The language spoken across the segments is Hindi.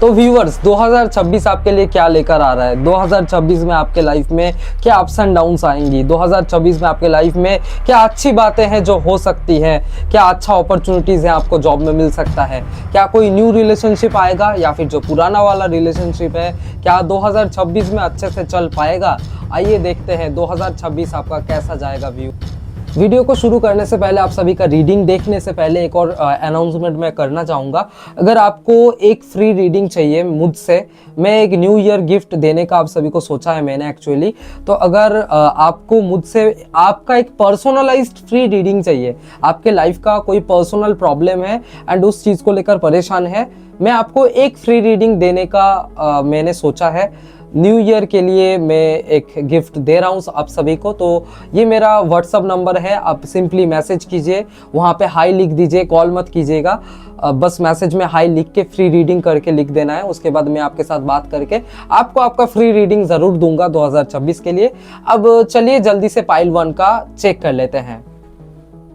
तो व्यूअर्स 2026 आपके लिए क्या लेकर आ रहा है, 2026 में आपके लाइफ में क्या अप्स एंड डाउन्स आएंगी, 2026 में आपके लाइफ में क्या अच्छी बातें हैं जो हो सकती हैं, क्या अच्छा अपॉर्चुनिटीज़ है आपको जॉब में मिल सकता है, क्या कोई न्यू रिलेशनशिप आएगा या फिर जो पुराना वाला रिलेशनशिप है क्या 2026 में अच्छे से चल पाएगा। आइए देखते हैं 2026 आपका कैसा जाएगा व्यू। वीडियो को शुरू करने से पहले आप सभी का रीडिंग देखने से पहले एक और अनाउंसमेंट मैं करना चाहूँगा। अगर आपको एक फ्री रीडिंग चाहिए मुझसे, मैं एक न्यू ईयर गिफ्ट देने का आप सभी को सोचा है मैंने एक्चुअली। तो अगर आपको मुझसे आपका एक पर्सनलाइज्ड फ्री रीडिंग चाहिए, आपके लाइफ का कोई पर्सनल प्रॉब्लम है एंड उस चीज़ को लेकर परेशान है, मैं आपको एक फ्री रीडिंग देने का मैंने सोचा है। न्यू ईयर के लिए मैं एक गिफ्ट दे रहा हूँ आप सभी को। तो ये मेरा व्हाट्सअप नंबर है, आप सिंपली मैसेज कीजिए, वहाँ पे हाई लिख दीजिए, कॉल मत कीजिएगा। बस मैसेज में हाई लिख के फ्री रीडिंग करके लिख देना है। उसके बाद मैं आपके साथ बात करके आपको आपका फ्री रीडिंग ज़रूर दूंगा 2026 के लिए। अब चलिए जल्दी से पाइल 1 का चेक कर लेते हैं।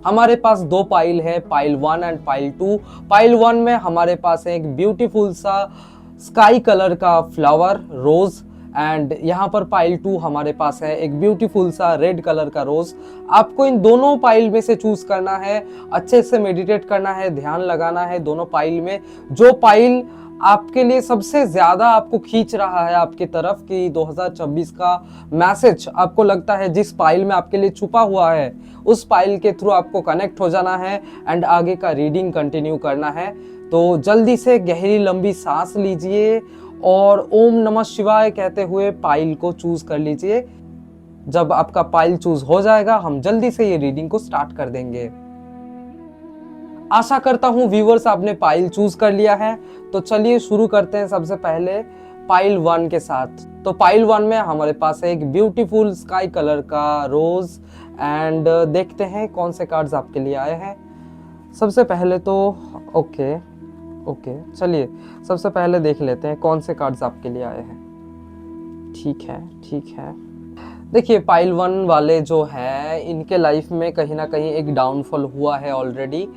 हमारे पास दो पाइल है, पाइल 1 एंड पाइल 2। पाइल 1 में हमारे पास है एक ब्यूटीफुल सा स्काई कलर का फ्लावर रोज एंड यहाँ पर पाइल 2 हमारे पास है एक ब्यूटीफुल सा रेड कलर का रोज। आपको इन दोनों पाइल में से चूज करना है, अच्छे से मेडिटेट करना है, ध्यान लगाना है दोनों पाइल में। जो पाइल आपके लिए सबसे ज्यादा आपको खींच रहा है आपकी तरफ कि 2026 का मैसेज आपको लगता है जिस पाइल में आपके लिए छुपा हुआ है, उस पाइल के थ्रू आपको कनेक्ट हो जाना है एंड आगे का रीडिंग कंटिन्यू करना है। तो जल्दी से गहरी लंबी सांस लीजिए और ओम नमः शिवाय कहते हुए पाइल को चूज कर लीजिए। जब आपका पाइल चूज हो जाएगा हम जल्दी से ये रीडिंग को स्टार्ट कर देंगे। आशा करता हूं व्यूअर्स आपने पाइल चूज कर लिया है। तो चलिए शुरू करते हैं सबसे पहले पाइल 1 के साथ। तो पाइल 1 में हमारे पास है एक ब्यूटीफुल स्काई कलर का रोज एंड देखते हैं कौन से कार्ड्स आपके लिए आए हैं। सबसे पहले तो ओके चलिए सबसे पहले देख लेते हैं कौन से कार्ड्स आपके लिए आए हैं। ठीक है। देखिए पाइल 1 वाले जो है इनके लाइफ में कहीं ना कहीं एक डाउनफॉल हुआ है ऑलरेडी,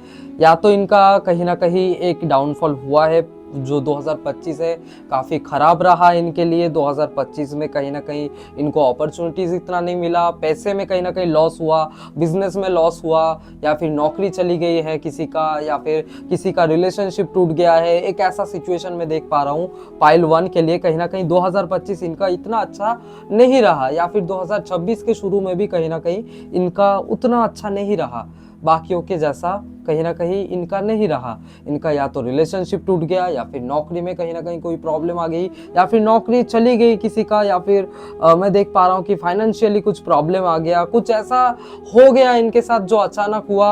या तो इनका कहीं ना कहीं एक डाउनफॉल हुआ है। जो 2025 है काफ़ी ख़राब रहा इनके लिए। 2025 में कहीं ना कहीं इनको अपॉर्चुनिटीज़ इतना नहीं मिला, पैसे में कहीं ना कहीं लॉस हुआ, बिजनेस में लॉस हुआ, या फिर नौकरी चली गई है किसी का, या फिर किसी का रिलेशनशिप टूट गया है। एक ऐसा सिचुएशन में देख पा रहा हूँ पाइल 1 के लिए। कहीं ना कहीं 2025 इनका इतना अच्छा नहीं रहा, या फिर 2026 के शुरू में भी कहीं ना कहीं इनका उतना अच्छा नहीं रहा, बाकियों के जैसा कहीं ना कहीं इनका नहीं रहा। इनका या तो रिलेशनशिप टूट गया, या फिर नौकरी में कहीं ना कहीं कोई प्रॉब्लम आ गई, या फिर नौकरी चली गई किसी का, या फिर मैं देख पा रहा हूँ कि फाइनेंशियली कुछ प्रॉब्लम आ गया। कुछ ऐसा हो गया इनके साथ जो अचानक हुआ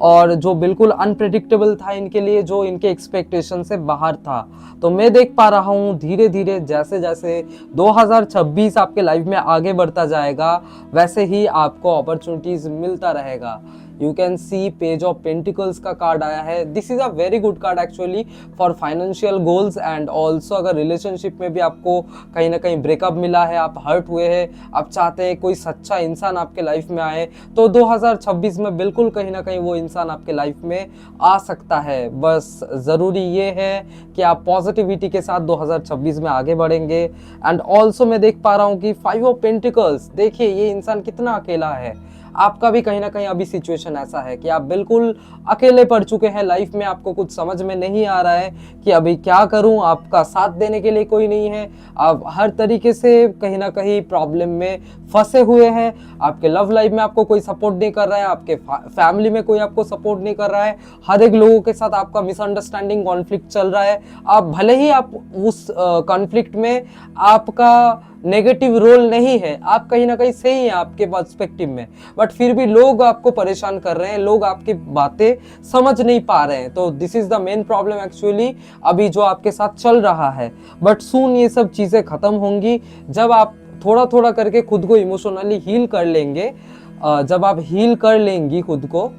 और जो बिल्कुल अनप्रेडिक्टेबल था इनके लिए, जो इनके एक्सपेक्टेशन से बाहर था। तो मैं देख पा रहा हूँ धीरे धीरे जैसे जैसे 2026 आपके लाइफ में आगे बढ़ता जाएगा वैसे ही आपको अपॉर्चुनिटीज मिलता रहेगा। You can C page of pentacles का कार्ड आया है। This is a very good card actually for financial goals and also अगर रिलेशनशिप में भी आपको कहीं ना कहीं ब्रेकअप मिला है, आप हर्ट हुए हैं, आप चाहते हैं कोई सच्चा इंसान आपके लाइफ में आए, तो 2026 में बिल्कुल कहीं ना कहीं वो इंसान आपके लाइफ में आ सकता है। बस ज़रूरी ये है कि आप पॉजिटिविटी के साथ 2026 में आगे बढ़ेंगे। एंड ऑल्सो मैं देख पा रहा हूँ कि 5 ऑफ पेंटिकल्स, देखिए ये इंसान कितना अकेला है। आपका भी कहीं ना कहीं अभी सिचुएशन ऐसा है कि आप बिल्कुल अकेले पड़ चुके हैं लाइफ में, आपको कुछ समझ में नहीं आ रहा है कि अभी क्या करूं, आपका साथ देने के लिए कोई नहीं है, आप हर तरीके से कहीं ना कहीं प्रॉब्लम में फंसे हुए हैं। आपके लव लाइफ में आपको कोई सपोर्ट नहीं कर रहा है, आपके फैमिली में कोई आपको सपोर्ट नहीं कर रहा है, हर एक लोगों के साथ आपका मिसअंडरस्टैंडिंग कॉन्फ्लिक्ट चल रहा है। आप भले ही आप उस कॉन्फ्लिक्ट में आपका नेगेटिव रोल नहीं है, आप कहीं ना कहीं सही हैं आपके पर्सपेक्टिव में, बट फिर भी लोग आपको परेशान कर रहे हैं, लोग आपकी बातें समझ नहीं पा रहे हैं। तो this is the main problem actually अभी जो आपके साथ चल रहा है। बट सून ये सब चीज़ें ख़त्म होंगी जब आप थोड़ा थोड़ा करके खुद को इमोशनली हील कर लेंगे। जब आप हील कर लेंगी खुद को,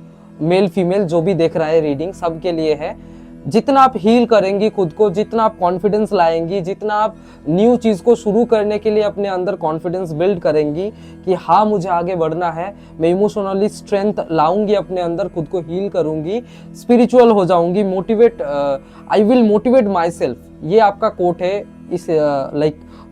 मेल फीमेल जो भी देख रहा है रीडिंग सबके लिए है, जितना आप हील करेंगी खुद को, जितना आप कॉन्फिडेंस लाएंगी, जितना आप न्यू चीज़ को शुरू करने के लिए अपने अंदर कॉन्फिडेंस बिल्ड करेंगी कि हाँ मुझे आगे बढ़ना है, मैं इमोशनली स्ट्रेंथ लाऊंगी अपने अंदर, खुद को हील करूंगी, स्पिरिचुअल हो जाऊंगी, motivate, I will motivate my self. ये आपका कोट है इस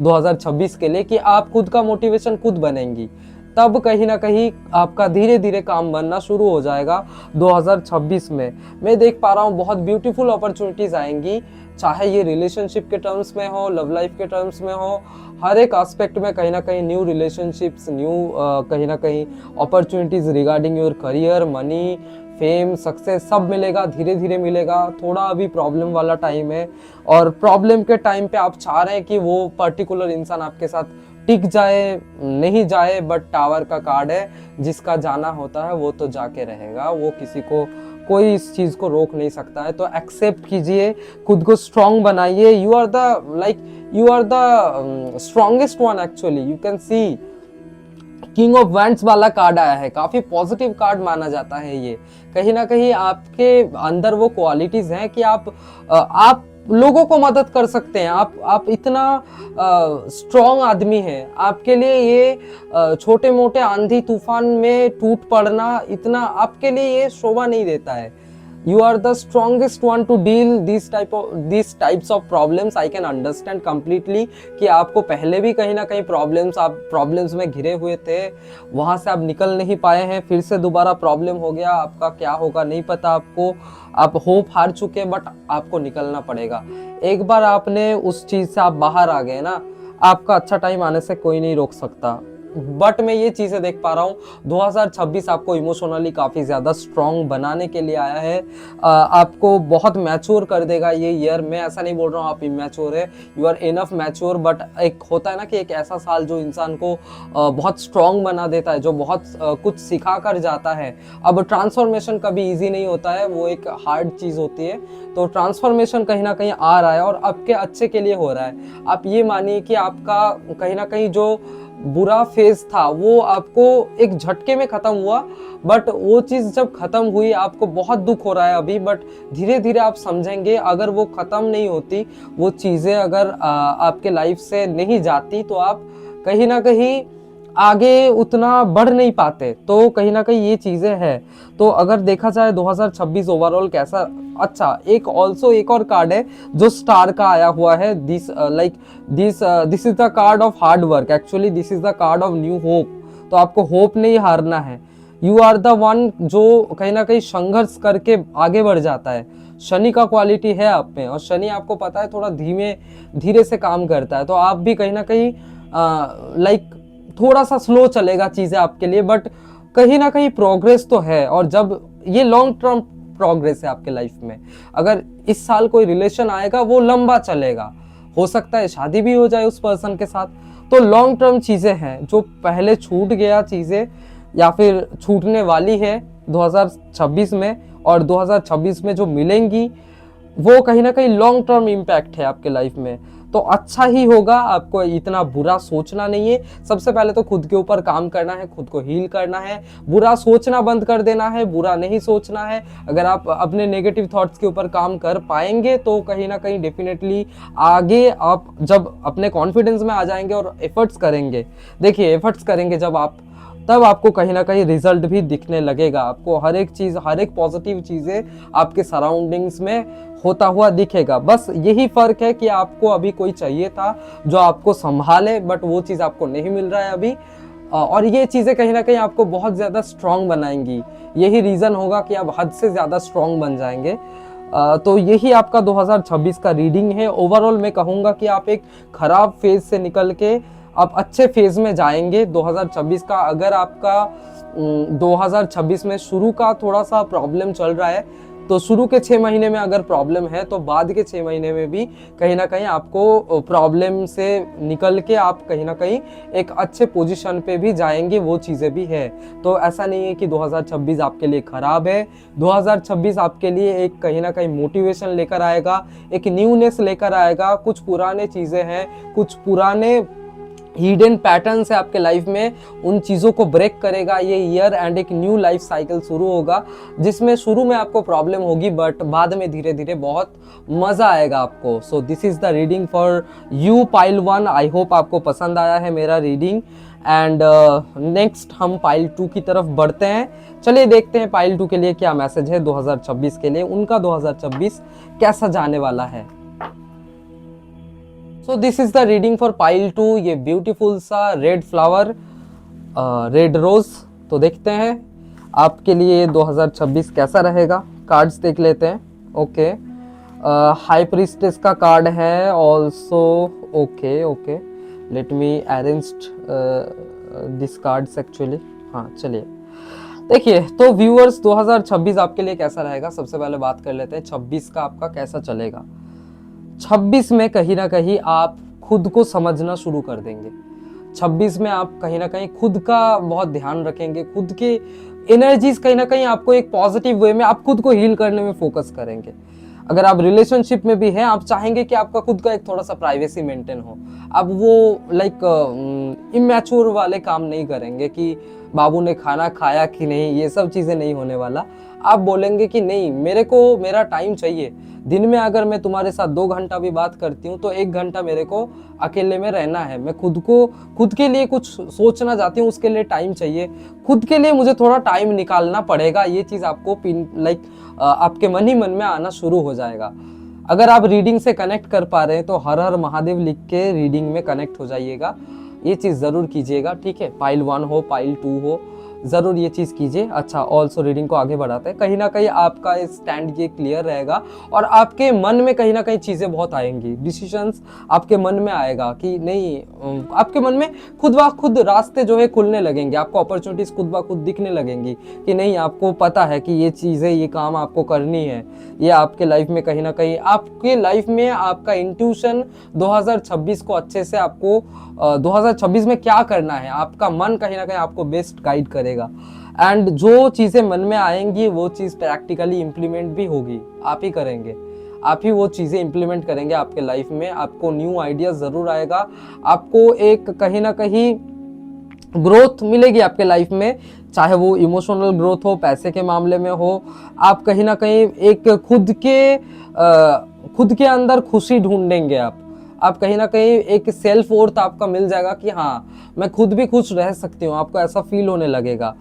2026 के लिए कि आप खुद का मोटिवेशन खुद बनेंगी, तब कहीं ना कहीं आपका धीरे धीरे काम बनना शुरू हो जाएगा 2026 में। मैं देख पा रहा हूँ बहुत ब्यूटीफुल अपॉर्चुनिटीज आएंगी, चाहे ये रिलेशनशिप के टर्म्स में हो, लव लाइफ के टर्म्स में हो, हर एक एस्पेक्ट में कहीं ना कहीं न्यू रिलेशनशिप्स, न्यू कहीं ना कहीं opportunities regarding your career, money, fame, success सब मिलेगा, धीरे धीरे मिलेगा। थोड़ा अभी प्रॉब्लम वाला टाइम है, और प्रॉब्लम के टाइम पे आप चाह रहे हैं कि वो पर्टिकुलर इंसान आपके साथ टिक जाए, नहीं जाए, बट टावर का कार्ड है, जिसका जाना होता है वो तो जाके रहेगा, वो किसी को, कोई इस चीज को रोक नहीं सकता है। तो एक्सेप्ट कीजिए, खुद को स्ट्रांग बनाइए। You are the strongest one actually. You can see king of wands वाला कार्ड आया है, काफी पॉजिटिव कार्ड माना जाता है ये। कहीं ना कहीं आपके अंदर वो क्वालिटीज हैं कि आप लोगों को मदद कर सकते हैं, आप इतना स्ट्रॉन्ग आदमी हैं। आपके लिए ये छोटे मोटे आंधी तूफान में टूट पड़ना इतना आपके लिए ये शोभा नहीं देता है। You are the strongest one to deal these types of problems. I can understand completely कि आपको पहले भी कहीं ना कहीं आप प्रॉब्लम्स में घिरे हुए थे, वहां से आप निकल नहीं पाए हैं, फिर से दोबारा प्रॉब्लम हो गया, आपका क्या होगा नहीं पता आपको, आप होप हार चुके, बट आपको निकलना पड़ेगा। एक बार आपने उस चीज से आप बाहर आ गए ना, आपका अच्छा टाइम आने से कोई नहीं रोक सकता। बट मैं ये चीजें देख पा रहा हूँ 2026 आपको इमोशनली काफी ज्यादा स्ट्रांग बनाने के लिए आया है, आपको बहुत मैच्योर कर देगा ये ईयर। मैं ऐसा नहीं बोल रहा हूँ आप इमैच्योर है, you are enough mature, but एक होता है ना कि एक ऐसा साल जो इंसान को बहुत स्ट्रांग बना देता है, जो बहुत कुछ सिखा कर जाता है। अब ट्रांसफॉर्मेशन कभी ईजी नहीं होता है, वो एक हार्ड चीज होती है। तो ट्रांसफॉर्मेशन कहीं ना कहीं आ रहा है और आपके अच्छे के लिए हो रहा है। आप ये मानिए कि आपका कहीं ना कहीं जो बुरा फेज था वो आपको एक झटके में खत्म हुआ, बट वो चीज जब खत्म हुई आपको बहुत दुख हो रहा है अभी, बट धीरे धीरे आप समझेंगे अगर वो खत्म नहीं होती, वो चीजें अगर आपके लाइफ से नहीं जाती, तो आप कहीं ना कहीं आगे उतना बढ़ नहीं पाते। तो कहीं ना कहीं ये चीजें हैं। तो अगर देखा जाए 2026 ओवरऑल कैसा, अच्छा एक और कार्ड है जो स्टार का आया हुआ है, this is the card of hard work, actually this is the card of new hope. तो आपको होप नहीं हारना है, यू आर द वन जो कहीं ना कहीं संघर्ष करके आगे बढ़ जाता है। शनि का क्वालिटी है आप में, और शनि आपको पता है थोड़ा धीरे से काम करता है, तो आप भी कहीं ना कहीं थोड़ा सा स्लो चलेगा चीजें आपके लिए, बट कहीं ना कहीं प्रोग्रेस तो है। और जब ये लॉन्ग टर्म प्रोग्रेस है आपके लाइफ में, अगर इस साल कोई रिलेशन आएगा वो लंबा चलेगा, हो सकता है शादी भी हो जाए उस पर्सन के साथ। तो लॉन्ग टर्म चीजें हैं, जो पहले छूट गया चीजें या फिर छूटने वाली है 2026 में, और 2026 में जो मिलेंगी वो कहीं ना कहीं लॉन्ग टर्म इम्पैक्ट है आपके लाइफ में। तो अच्छा ही होगा, आपको इतना बुरा सोचना नहीं है। सबसे पहले तो खुद के ऊपर काम करना है, खुद को हील करना है, बुरा सोचना बंद कर देना है, बुरा नहीं सोचना है। अगर आप अपने नेगेटिव थॉट्स के ऊपर काम कर पाएंगे तो कहीं ना कहीं डेफिनेटली आगे आप जब अपने कॉन्फिडेंस में आ जाएंगे और एफर्ट्स करेंगे, देखिए एफर्ट्स करेंगे जब आप, तब आपको कहीं ना कहीं रिजल्ट भी दिखने लगेगा। आपको हर एक पॉजिटिव चीजें आपके सराउंडिंग्स में होता हुआ दिखेगा। बस यही फर्क है कि आपको अभी कोई चाहिए था जो आपको संभाले, बट वो चीज आपको नहीं मिल रहा है अभी, और ये चीजें कहीं ना कहीं आपको बहुत ज्यादा स्ट्रांग बनाएंगी। यही रीजन होगा कि आप हद से ज्यादा स्ट्रांग बन जाएंगे। तो यही आपका 2026 का रीडिंग है। ओवरऑल मैं कहूंगा कि आप एक खराब फेज से निकल के आप अच्छे फेज में जाएंगे 2026 का। अगर आपका 2026 में शुरू का थोड़ा सा प्रॉब्लम चल रहा है, तो शुरू के 6 महीने में अगर प्रॉब्लम है तो बाद के 6 महीने में भी कहीं ना कहीं आपको प्रॉब्लम से निकल के आप कहीं ना कहीं एक अच्छे पोजीशन पे भी जाएंगे, वो चीज़ें भी है। तो ऐसा नहीं है कि 2026 आपके लिए खराब है। 2026 आपके लिए एक कहीं ना कहीं मोटिवेशन लेकर आएगा, एक न्यूनेस लेकर आएगा। कुछ पुराने चीज़ें हैं, कुछ पुराने हिडन पैटर्न्स है आपके लाइफ में, उन चीज़ों को ब्रेक करेगा ये ईयर एंड एक न्यू लाइफ साइकिल शुरू होगा, जिसमें शुरू में आपको प्रॉब्लम होगी बट बाद में धीरे धीरे बहुत मज़ा आएगा आपको। So this is the reading for you pile 1। I hope आपको पसंद आया है मेरा रीडिंग। एंड नेक्स्ट हम पाइल 2 की तरफ बढ़ते हैं। चलिए देखते हैं पाइल 2 के लिए क्या मैसेज है 2026 के लिए, उनका 2026 कैसा जाने वाला है। So this is the reading for pile 2। ये ब्यूटीफुल सा रेड फ्लावर, रेड रोज। तो देखते हैं आपके लिए 2026 कैसा रहेगा। कार्ड्स देख लेते हैं। ओके, हाई प्रीस्टेस का कार्ड है also. Okay okay, let me arrange this cards actually. हाँ चलिए देखिए, तो व्यूअर्स 2026 आपके लिए कैसा रहेगा, सबसे पहले बात कर लेते हैं 26 का आपका कैसा चलेगा। 26 में कहीं ना कहीं आप खुद को समझना शुरू कर देंगे। 26 में आप कहीं ना कहीं खुद का बहुत ध्यान रखेंगे, खुद के एनर्जीज कहीं ना कहीं आपको एक पॉजिटिव वे में आप खुद को हील करने में फोकस करेंगे। अगर आप रिलेशनशिप में भी हैं, आप चाहेंगे कि आपका खुद का एक थोड़ा सा प्राइवेसी मेंटेन हो। अब वो लाइक इमैच्योर वाले काम नहीं करेंगे कि बाबू ने खाना खाया कि नहीं, ये सब चीज़ें नहीं होने वाला। आप बोलेंगे कि नहीं, मेरे को मेरा टाइम चाहिए। दिन में अगर मैं तुम्हारे साथ 2 घंटा भी बात करती हूँ तो 1 घंटा मेरे को अकेले में रहना है। मैं खुद के लिए कुछ सोचना चाहती हूँ, उसके लिए टाइम चाहिए। खुद के लिए मुझे थोड़ा टाइम निकालना पड़ेगा। ये चीज़ आपको लाइक आपके मन ही मन में आना शुरू हो जाएगा। अगर आप रीडिंग से कनेक्ट कर पा रहे हैं तो हर हर महादेव लिख के रीडिंग में कनेक्ट हो जाइएगा। ये चीज़ ज़रूर कीजिएगा, ठीक है। पाइल 1 हो, पाइल 2 हो, ज़रूर ये चीज़ कीजिए। अच्छा, ऑल्सो रीडिंग को आगे बढ़ाते हैं। कहीं ना कहीं आपका स्टैंड ये क्लियर रहेगा और आपके मन में कहीं ना कहीं चीज़ें बहुत आएंगी, डिसीजंस आपके मन में आएगा कि नहीं, आपके मन में खुद ब खुद रास्ते जो है खुलने लगेंगे। आपको अपॉर्चुनिटीज़ खुद ब खुद दिखने लगेंगी कि नहीं, आपको पता है कि ये चीज़ें, ये काम आपको करनी है। ये आपके लाइफ में कहीं ना कहीं, आपके लाइफ में आपका इंट्यूशन 2026 को अच्छे से आपको 2026 में क्या करना है, आपका मन कहीं ना कहीं आपको बेस्ट गाइड करेगा। एंड जो चीज़ें मन में आएंगी वो चीज़ प्रैक्टिकली इम्प्लीमेंट भी होगी, आप ही करेंगे, आप ही वो चीज़ें इम्प्लीमेंट करेंगे आपके लाइफ में। आपको न्यू आइडिया ज़रूर आएगा, आपको एक कहीं ना कहीं ग्रोथ मिलेगी आपके लाइफ में, चाहे वो इमोशनल ग्रोथ हो, पैसे के मामले में हो। आप कहीं ना कहीं एक खुद के अंदर खुशी ढूंढेंगे। आप कहीं ना कहीं एक सेल्फ वर्थ आपका मिल जाएगा कि हाँ, मैं खुद भी खुश रह सकती हूँ, आपको ऐसा फील होने लगेगा।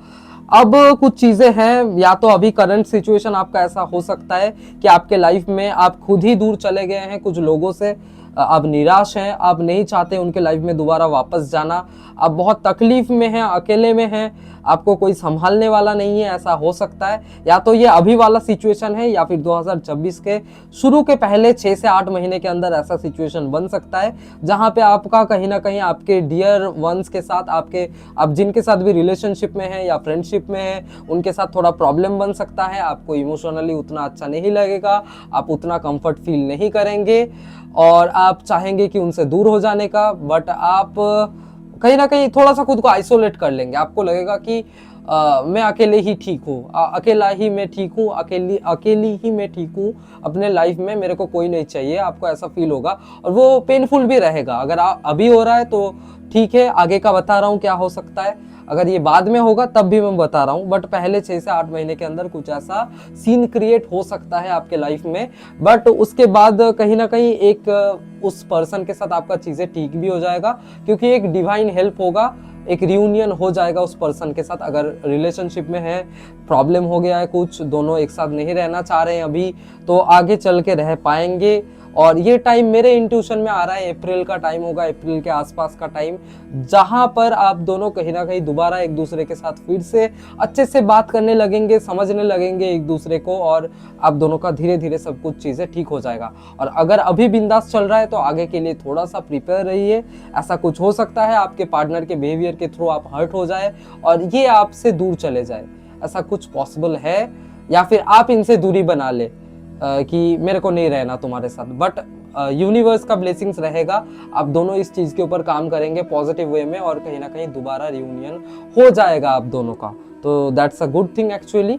अब कुछ चीज़ें हैं, या तो अभी करंट सिचुएशन आपका ऐसा हो सकता है कि आपके लाइफ में आप खुद ही दूर चले गए हैं कुछ लोगों से, आप निराश हैं, आप नहीं चाहते उनके लाइफ में दोबारा वापस जाना, आप बहुत तकलीफ में हैं, अकेले में हैं, आपको कोई संभालने वाला नहीं है, ऐसा हो सकता है। या तो ये अभी वाला सिचुएशन है या फिर 2026 के शुरू के पहले 6 से 8 महीने के अंदर ऐसा सिचुएशन बन सकता है जहाँ पे आपका कहीं ना कहीं आपके डियर वंस के साथ, आप जिनके साथ भी रिलेशनशिप में हैं या फ्रेंडशिप में हैं, उनके साथ थोड़ा प्रॉब्लम बन सकता है। आपको इमोशनली उतना अच्छा नहीं लगेगा, आप उतना कंफर्ट फील नहीं करेंगे और आप चाहेंगे कि उनसे दूर हो जाने का, बट आप कहीं ना कहीं थोड़ा सा खुद को आइसोलेट कर लेंगे। आपको लगेगा कि मैं अकेले ही ठीक हूँ, अकेला ही मैं ठीक हूँ, अकेली ही मैं ठीक हूँ अपने लाइफ में, मेरे को कोई नहीं चाहिए। आपको ऐसा फील होगा और वो पेनफुल भी रहेगा। अगर अभी हो रहा है तो ठीक है, आगे का बता रहा हूँ क्या हो सकता है। अगर ये बाद में होगा तब भी मैं बता रहा हूँ, बट पहले 6 से 8 महीने के अंदर कुछ ऐसा सीन क्रिएट हो सकता है आपके लाइफ में। बट उसके बाद कहीं ना कहीं एक उस पर्सन के साथ आपका चीज़ें ठीक भी हो जाएगा, क्योंकि एक डिवाइन हेल्प होगा, एक रियूनियन हो जाएगा उस पर्सन के साथ। अगर रिलेशनशिप में है, प्रॉब्लम हो गया है कुछ, दोनों एक साथ नहीं रहना चाह रहे हैं अभी, तो आगे चल के रह पाएंगे। और ये टाइम मेरे इंट्यूशन में आ रहा है, अप्रैल का टाइम होगा, अप्रैल के आसपास का टाइम, जहां पर आप दोनों कहीं ना कहीं दोबारा एक दूसरे के साथ फिर से अच्छे से बात करने लगेंगे, समझने लगेंगे एक दूसरे को, और आप दोनों का धीरे धीरे सब कुछ चीज़ें ठीक हो जाएगा। और अगर अभी बिंदास चल रहा है तो आगे के लिए थोड़ा सा प्रिपेयर रहिए। ऐसा कुछ हो सकता है आपके पार्टनर के बिहेवियर के थ्रू आप हर्ट हो जाए और ये आपसे दूर चले जाए, ऐसा कुछ पॉसिबल है। या फिर आप इनसे दूरी बना ले कि मेरे को नहीं रहना तुम्हारे साथ, बट यूनिवर्स का ब्लेसिंग्स रहेगा। आप दोनों इस चीज़ के ऊपर काम करेंगे पॉजिटिव वे में और कहीं ना कहीं दोबारा रियूनियन हो जाएगा आप दोनों का। तो that's a good thing actually.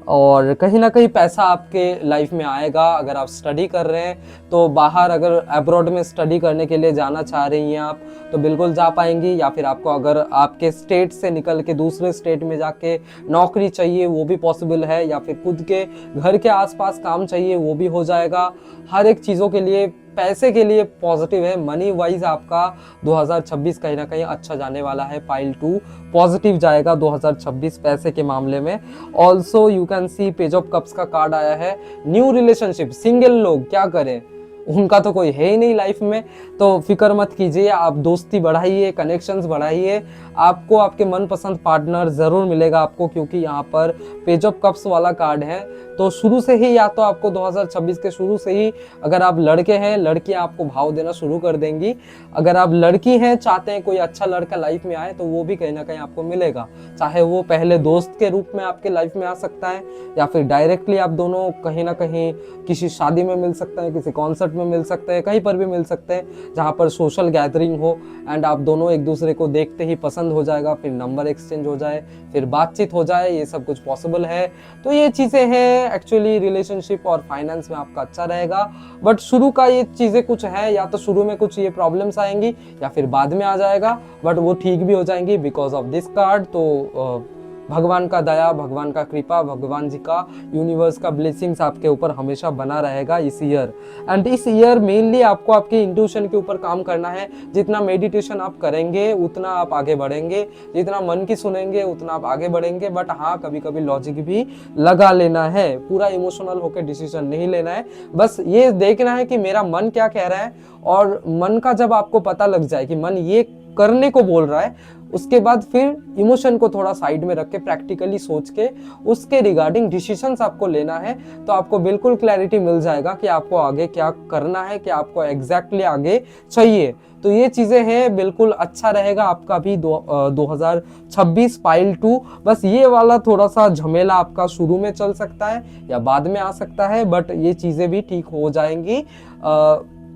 और कहीं ना कहीं पैसा आपके लाइफ में आएगा। अगर आप स्टडी कर रहे हैं तो बाहर, अगर अब्रॉड में स्टडी करने के लिए जाना चाह रही हैं आप, तो बिल्कुल जा पाएंगी। या फिर आपको अगर आपके स्टेट से निकल के दूसरे स्टेट में जाके नौकरी चाहिए, वो भी पॉसिबल है। या फिर खुद के घर के आसपास काम चाहिए, वो भी हो जाएगा। हर एक चीज़ों के लिए, पैसे के लिए पॉजिटिव है। मनी वाइज आपका 2026 कहीं ना कहीं अच्छा जाने वाला है। पाइल 2 पॉजिटिव जाएगा 2026 पैसे के मामले में। Also you can C page of cups का कार्ड आया है। न्यू रिलेशनशिप, सिंगल लोग क्या करें, उनका तो कोई है ही नहीं लाइफ में, तो फिक्र मत कीजिए। आप दोस्ती बढ़ाइए, कनेक्शंस बढ़ाइए, आपको आपके मनपसंद पार्टनर ज़रूर मिलेगा आपको, क्योंकि यहाँ पर पेज ऑफ कप्स वाला कार्ड है। तो शुरू से ही, या तो आपको 2026 के शुरू से ही, अगर आप लड़के हैं, लड़कियाँ आपको भाव देना शुरू कर देंगी। अगर आप लड़की हैं, चाहते हैं कोई अच्छा लड़का लाइफ में आए, तो वो भी कहीं ना कहीं आपको मिलेगा। चाहे वो पहले दोस्त के रूप में आपके लाइफ में आ सकता है, या फिर डायरेक्टली आप दोनों कहीं ना कहीं किसी शादी में मिल सकते हैं, किसी कॉन्सर्ट में मिल सकते हैं, कहीं पर भी मिल सकते हैं जहाँ पर सोशल गैदरिंग हो एंड आप दोनों एक दूसरे को देखते ही पसंद हो जाएगा, फिर नंबर एक्सचेंज हो जाए, फिर बातचीत हो जाए, ये सब कुछ पॉसिबल है। तो ये चीज़ें हैं एक्चुअली रिलेशनशिप और फाइनेंस में आपका अच्छा रहेगा। बट शुरू का ये चीज़ें कुछ है, या तो शुरू में कुछ ये प्रॉब्लम्स आएंगी या फिर बाद में आ जाएगा, बट वो ठीक भी हो जाएंगी बिकॉज ऑफ दिस कार्ड। तो भगवान का दया, भगवान का कृपा, भगवान जी का, यूनिवर्स का ब्लेसिंग्स आपके ऊपर हमेशा बना रहेगा इस ईयर। एंड इस ईयर मेनली आपको आपके इंट्यूशन के ऊपर काम करना है। जितना मेडिटेशन आप करेंगे उतना आप आगे बढ़ेंगे, जितना मन की सुनेंगे उतना आप आगे बढ़ेंगे। बट हाँ, कभी कभी लॉजिक भी लगा लेना है, पूरा इमोशनल होकर डिसीजन नहीं लेना है। बस ये देखना है कि मेरा मन क्या कह रहा है, और मन का जब आपको पता लग जाए कि मन ये करने को बोल रहा है, उसके बाद फिर इमोशन को थोड़ा साइड में रख के प्रैक्टिकली सोच के उसके रिगार्डिंग डिसीजंस आपको लेना है। तो आपको बिल्कुल क्लैरिटी मिल जाएगा कि आपको आगे क्या करना है, कि आपको एग्जैक्टली आगे चाहिए। तो ये चीज़ें हैं, बिल्कुल अच्छा रहेगा आपका भी 2026 पाइल 2। बस ये वाला थोड़ा सा झमेला आपका शुरू में चल सकता है या बाद में आ सकता है, बट ये चीज़ें भी ठीक हो जाएंगी।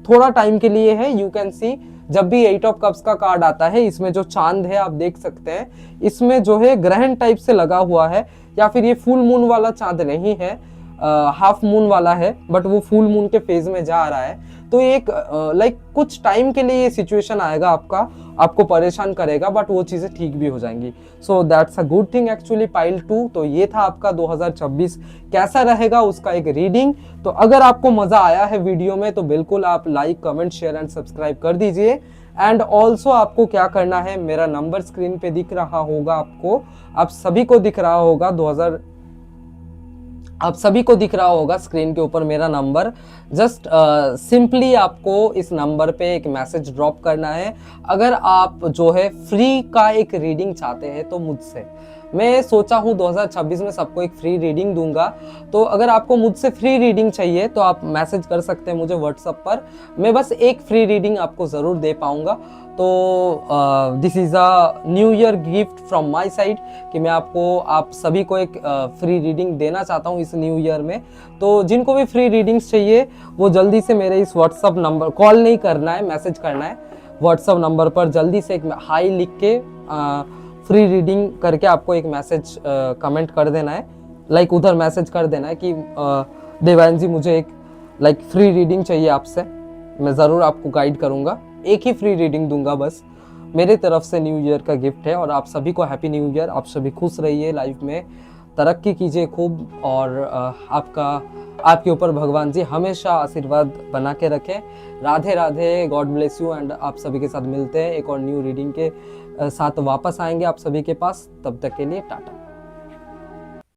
थोड़ा टाइम के लिए है। यू कैन सी, जब भी 8 ऑफ कप्स का कार्ड आता है, इसमें जो चांद है आप देख सकते हैं, इसमें जो है ग्रहण टाइप से लगा हुआ है, या फिर ये फुल मून वाला चांद नहीं है, हाफ मून वाला है, बट वो फुल मून के फेज में जा रहा है। तो एक लाइक कुछ टाइम के लिए ये सिचुएशन आएगा आपको परेशान करेगा, बट वो चीज़ें ठीक भी हो जाएंगी। So that's a good thing actually pile 2। तो ये था आपका 2026 कैसा रहेगा उसका एक रीडिंग। तो अगर आपको मज़ा आया है वीडियो में, तो बिल्कुल आप like, comment, share and subscribe कर दीजिए। एंड ऑल्सो आपको क्या करना है, मेरा नंबर स्क्रीन पे दिख रहा होगा आपको, आप सभी को दिख रहा होगा आप सभी को दिख रहा होगा स्क्रीन के ऊपर मेरा नंबर। जस्ट सिंपली आपको इस नंबर पे एक मैसेज ड्रॉप करना है। अगर आप जो है फ्री का एक रीडिंग चाहते हैं, तो मुझसे, मैं सोचा हूँ 2026 में सबको एक फ्री रीडिंग दूंगा। तो अगर आपको मुझसे फ्री रीडिंग चाहिए तो आप मैसेज कर सकते हैं मुझे व्हाट्सएप पर। मैं बस एक फ्री रीडिंग आपको ज़रूर दे पाऊंगा। तो this is a new year gift from my side, कि मैं आप सभी को एक फ्री रीडिंग देना चाहता हूँ इस न्यू ईयर में। तो जिनको भी फ्री रीडिंग्स चाहिए वो जल्दी से मेरे इस व्हाट्सएप नंबर, कॉल नहीं करना है, मैसेज करना है व्हाट्सएप नंबर पर। जल्दी से एक हाई लिख के फ्री रीडिंग करके आपको एक मैसेज कमेंट कर देना है, लाइक उधर मैसेज कर देना है कि देवान जी मुझे एक लाइक फ्री रीडिंग चाहिए आपसे। मैं ज़रूर आपको गाइड करूँगा, एक ही फ्री रीडिंग दूंगा बस, मेरे तरफ से न्यू ईयर का गिफ्ट है। और आप सभी को हैप्पी न्यू ईयर। आप सभी खुश रहिए, लाइफ में तरक्की कीजिए खूब, और आपके ऊपर भगवान जी हमेशा आशीर्वाद बना के रखें। Radhe Radhe, God bless you. And आप सभी के साथ मिलते हैं एक और न्यू रीडिंग के साथ, वापस आएंगे आप सभी के पास। तब तक के लिए टाटा।